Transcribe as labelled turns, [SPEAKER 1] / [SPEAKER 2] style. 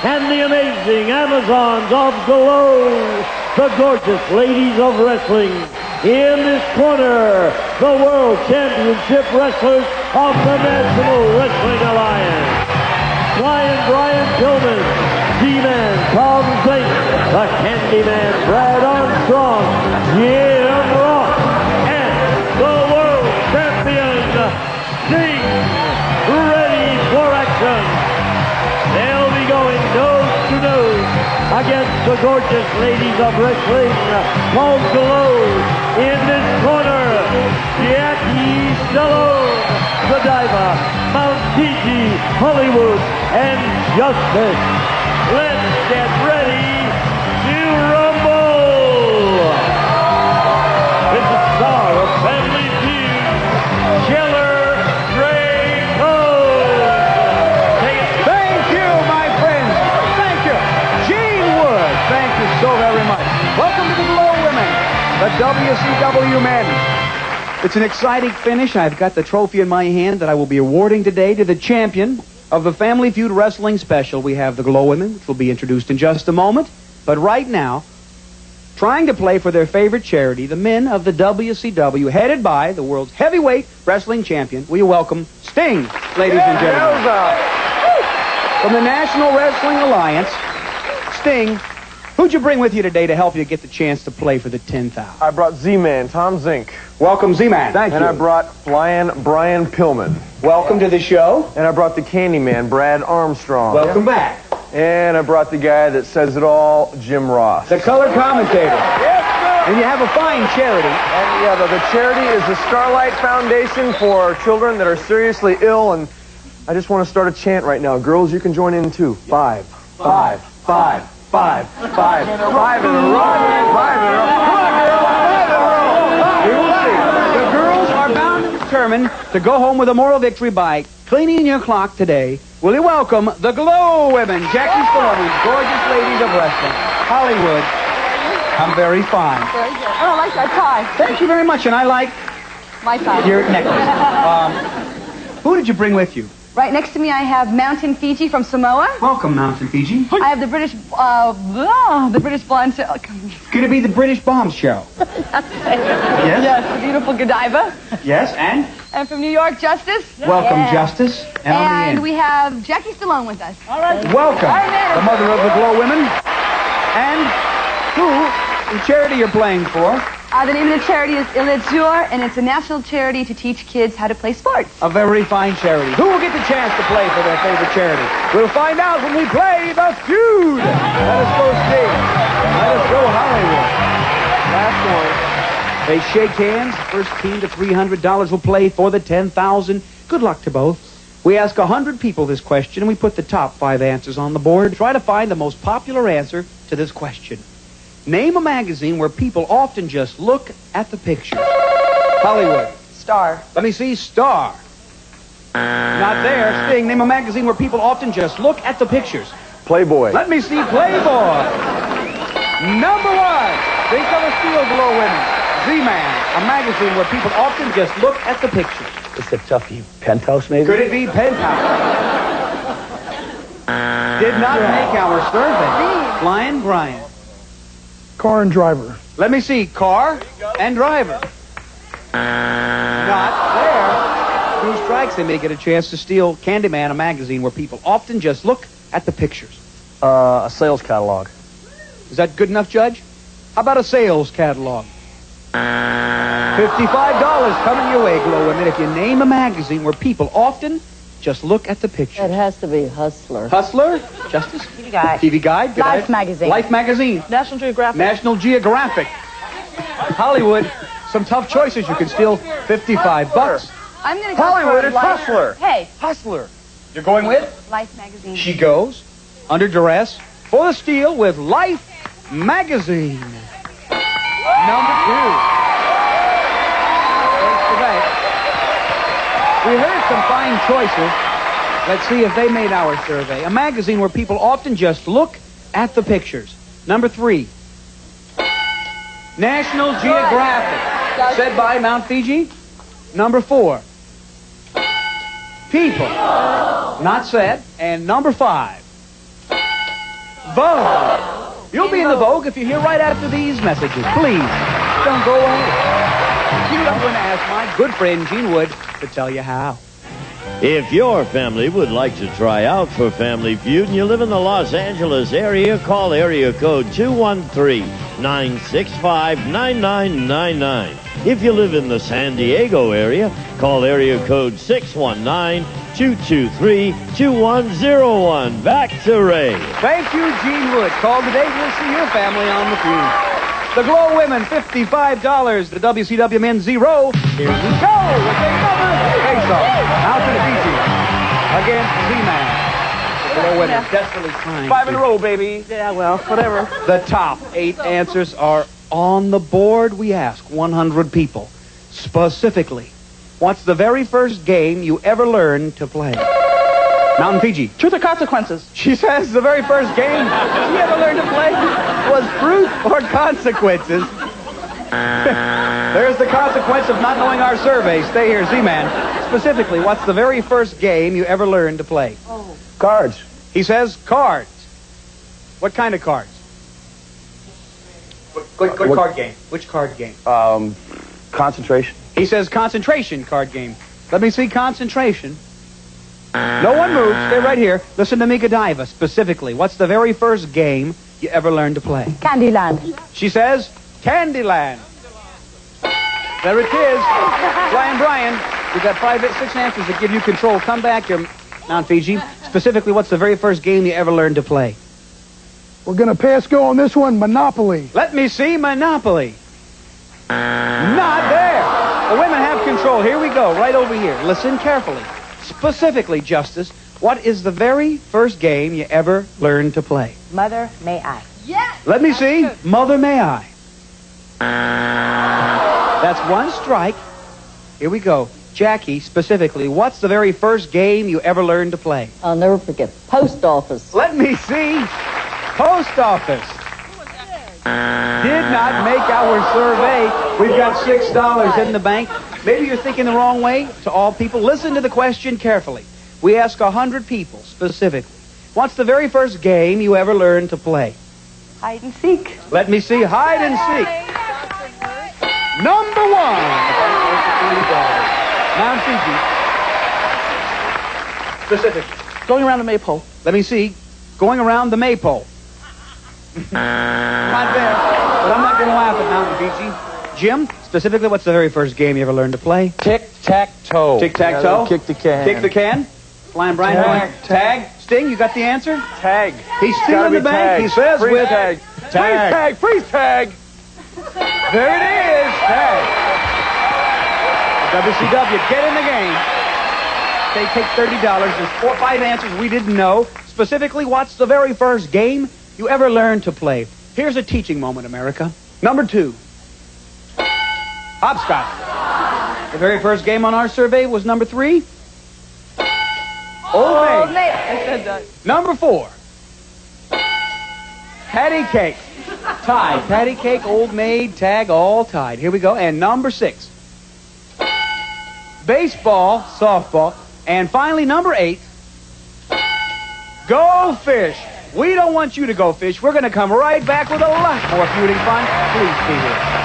[SPEAKER 1] and the amazing Amazons of Glow, the gorgeous ladies of wrestling. In this corner, the World Championship wrestlers of the National Wrestling Alliance. Flying Brian Pillman, G-Man Tom Zink, the Candyman Brad Armstrong, Jim Ross, and the World Champion Sting, ready for action. They'll be going nose to nose against the gorgeous ladies of wrestling called Glow. In this corner, Jackie Stallone, the Diva, Mount Fiji, Hollywood, and Justice. Let's get ready to rumble. With the star of Family Feud, Killer Draco.
[SPEAKER 2] Thank you, my friends. Thank you. Gene Wood, thank you so very much. Welcome to the Glow Women, the WCW men. It's an exciting finish. I've got the trophy in my hand that I will be awarding today to the champion of the Family Feud Wrestling Special. We have the Glow Women, which will be introduced in just a moment. But right now, trying to play for their favorite charity, the men of the WCW, headed by the world's heavyweight wrestling champion. Will you welcome Sting, ladies and gentlemen. From the National Wrestling Alliance, Sting, who'd you bring with you today to help you get the chance to play for the 10,000?
[SPEAKER 3] I brought Z-Man, Tom Zink.
[SPEAKER 2] Welcome, Z-Man.
[SPEAKER 3] Thank you. And I brought Brian Pillman.
[SPEAKER 2] Welcome to the show.
[SPEAKER 3] And I brought the Candyman, Brad Armstrong.
[SPEAKER 2] Welcome back.
[SPEAKER 3] And I brought the guy that says it all, Jim Ross.
[SPEAKER 2] The color commentator. Yes, and you have a fine charity.
[SPEAKER 3] And yeah, the charity is the Starlight Foundation for children that are seriously ill. And I just want to start a chant right now. Girls, you can join in too. 5, 5, 5, 5, 5, 5 in a row. 5 in a row. 5 in a row.
[SPEAKER 2] We will see. The girls are bound and determined to go home with a moral victory by cleaning your clock today. Will you welcome the Glow Women, Jackie Stallone, gorgeous ladies of wrestling, Hollywood. I'm very fine.
[SPEAKER 4] Very good. Oh, I like that tie.
[SPEAKER 2] Thank you very much, and I like
[SPEAKER 4] My tie.
[SPEAKER 2] your necklace. Who did you bring with you?
[SPEAKER 4] Right next to me, I have Mountain Fiji from Samoa.
[SPEAKER 2] Welcome, Mountain Fiji.
[SPEAKER 4] I have the British blonde.
[SPEAKER 2] Could it be the British Bomb Show? Yes?
[SPEAKER 4] Yes, the beautiful Godiva.
[SPEAKER 2] Yes, and?
[SPEAKER 4] And from New York, Justice.
[SPEAKER 2] Welcome,
[SPEAKER 4] Yeah.
[SPEAKER 2] Justice. And on the
[SPEAKER 4] And
[SPEAKER 2] end.
[SPEAKER 4] we have Jackie Stallone with us.
[SPEAKER 2] All right. Welcome,
[SPEAKER 4] All right, man.
[SPEAKER 2] the mother of the Glow Women. And who, the charity you're playing for?
[SPEAKER 4] The name of the charity is Il Est Jour, and it's a national charity to teach kids how to play sports.
[SPEAKER 2] A very fine charity. Who will get the chance to play for their favorite charity? We'll find out when we play the Feud. Let us go Sting. Let us go Hollywood. Last one. They shake hands. First team to $300 will play for the 10,000. Good luck to both. We ask 100 people this question, and we put the top 5 answers on the board. Try to find the most popular answer to this question. Name a magazine where people often just look at the picture. Hollywood.
[SPEAKER 4] Star.
[SPEAKER 2] Let me see. Star. Not there. Sting. Name a magazine where people often just look at the pictures.
[SPEAKER 3] Playboy.
[SPEAKER 2] Let me see. Playboy. Number 1. Think of a Steel Glow Women. Z-Man. A magazine where people often just look at the pictures.
[SPEAKER 5] It's a toughie. Penthouse, maybe?
[SPEAKER 2] Could it be Penthouse? Did not make our survey. Flying Brian.
[SPEAKER 3] Car and Driver.
[SPEAKER 2] Let me see. Car and Driver. Not there. 2 strikes. They may get a chance to steal Candyman, a magazine where people often just look at the pictures.
[SPEAKER 5] A sales catalog.
[SPEAKER 2] Is that good enough, Judge? How about a sales catalog? $55 coming your way, Glow Women, if you name a magazine where people often just look at the pictures.
[SPEAKER 6] It has to be Hustler.
[SPEAKER 2] Hustler? Justice?
[SPEAKER 4] TV Guide.
[SPEAKER 2] TV Guide? Good
[SPEAKER 4] Life
[SPEAKER 2] idea.
[SPEAKER 4] magazine.
[SPEAKER 2] Life magazine.
[SPEAKER 4] National Geographic.
[SPEAKER 2] National Geographic. Hollywood. Some tough choices. You can steal $55.
[SPEAKER 4] I'm going to go
[SPEAKER 3] Hollywood,
[SPEAKER 4] for
[SPEAKER 3] it's
[SPEAKER 4] Life.
[SPEAKER 3] Hustler.
[SPEAKER 4] Hey,
[SPEAKER 2] Hustler. You're going with?
[SPEAKER 4] Life magazine.
[SPEAKER 2] She goes under duress for the steal with Life magazine. Number 2. Thanks for that. We heard some fine choices. Let's see if they made our survey. A magazine where people often just look at the pictures. Number 3. National Geographic. Said by Mount Fiji. Number 4. People. Not said. And number 5. Vogue. You'll be in the Vogue if you're here right after these messages. Please, don't go away. I'm going to ask my good friend Gene Wood to tell you how.
[SPEAKER 1] If your family would like to try out for Family Feud and you live in the Los Angeles area, call area code 213-965-9999. If you live in the San Diego area, call area code 619-223-2101. Back to Ray.
[SPEAKER 2] Thank you, Gene Wood. Call today. We'll see your family on the Feud. The Glow Women, $55. The WCW Men, $0. Here we go with another face-off. Now to the Fiji against Z-Man. The Glow Women desperately trying.
[SPEAKER 3] 5 in a row, baby.
[SPEAKER 4] Yeah, well, whatever.
[SPEAKER 2] The top 8 answers are on the board. We ask 100 people. Specifically, what's the very first game you ever learned to play? Mountain Fiji.
[SPEAKER 6] Truth or consequences?
[SPEAKER 2] She says the very first game she ever learned to play was Truth or Consequences. There's the consequence of not knowing our survey. Stay here, Z-Man. Specifically, what's the very first game you ever learned to play?
[SPEAKER 5] Cards.
[SPEAKER 2] He says cards. What kind of cards? What card game? Which card game?
[SPEAKER 5] Concentration.
[SPEAKER 2] He says concentration card game. Let me see concentration. No one moves. Stay right here. Listen to me, Godiva. Specifically, what's the very first game you ever learned to play?
[SPEAKER 6] Candyland.
[SPEAKER 2] She says Candyland. There it is. Flying Brian, you've got 6 answers that give you control. Come back here, Mount Fiji. Specifically, what's the very first game you ever learned to play?
[SPEAKER 7] We're going to pass go on this one, Monopoly.
[SPEAKER 2] Let me see Monopoly. Not there. The women have control. Here we go, right over here. Listen carefully. Specifically, Justice, what is the very first game you ever learned to play?
[SPEAKER 6] Mother, may I?
[SPEAKER 4] Yes!
[SPEAKER 2] Let me see. Mother, may I? That's one strike. Here we go. Jackie, specifically, what's the very first game you ever learned to play?
[SPEAKER 6] I'll never forget. Post office.
[SPEAKER 2] Let me see. Post office. Did not make our survey. We've got $6 in the bank. Maybe you're thinking the wrong way. To all people, listen to the question carefully. We ask 100 people specifically. What's the very first game you ever learned to play?
[SPEAKER 4] Hide and seek.
[SPEAKER 2] Let me see. Hide and seek. Number 1. Mount Fiji. Specifically.
[SPEAKER 6] Going around the maypole.
[SPEAKER 2] Let me see. Going around the maypole. Not there. But I'm not going to laugh at Mountain Fiji. Jim, specifically, what's the very first game you ever learned to play?
[SPEAKER 5] Tic-tac-toe.
[SPEAKER 2] Tic-tac-toe?
[SPEAKER 5] Kick the can.
[SPEAKER 2] Kick the can? Flying Brian. Tag. Sting, you got the answer?
[SPEAKER 3] Tag.
[SPEAKER 2] He's still in the bank. He says
[SPEAKER 3] Freeze
[SPEAKER 2] with
[SPEAKER 3] tag.
[SPEAKER 2] Tag.
[SPEAKER 3] Freeze tag. Freeze tag.
[SPEAKER 2] There it is. Tag. WCW, get in the game. They take $30. There's 4 or 5 answers we didn't know. Specifically, what's the very first game you ever learned to play? Here's a teaching moment, America. Number 2. Hopscotch. The very first game on our survey was number 3. Old Maid.
[SPEAKER 4] I said that.
[SPEAKER 2] Number 4. Patty cake. Tied. Patty cake, Old Maid, tag, all tied. Here we go. And number 6. Baseball, softball. And finally, number 8. Go fish. We don't want you to go fish. We're going to come right back with a lot more feuding fun. Please be here.